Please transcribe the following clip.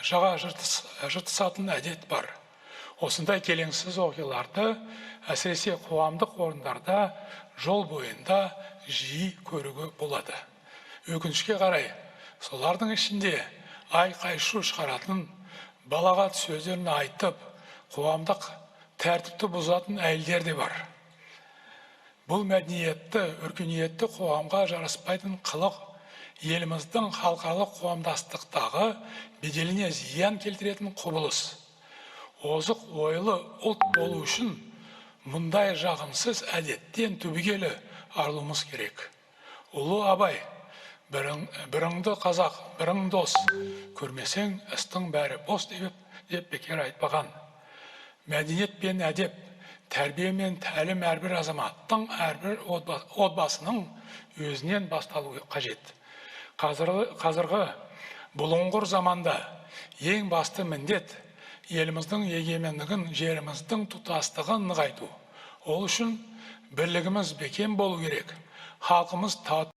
жаға жыртысатын әдет бар. Осындай келеңсіз оқиғаларды әсіресе қоғамдық орындарда, жол бойында жиі көруге болады. Өкінішке қарай, солардың ішінде айқай-шу шығаратын, балағат сөздерін айтып, қоғамдық тәртіпті бұзатын әйелдер де бар. Бұл мәдениетті, өркениетті қоғамға жараспайтын қылық еліміздің халықаралық қоғамдастықтағы беделіне зиян келтіретін құбылыс. Озық ойлы ұлт болу үшін мұндай жағымсыз әдеттен түбегейлі арылуымыз керек. Ұлы Абай, біріңді қазақ, бірің дос, көрмесең істің бәрі бос деп бекер айтпаған. Мәдениет пен әдеп, тәрбие мен тәлім әрбір азаматтың, әрбір отбасының өзінен басталуы қажет. Қазіргі бұлыңғыр заманда ең басты міндет еліміздің егемендігін, жеріміздің тұтастығын нығайту. Ол үшін бірлігіміз бекем болу керек. Халқымыз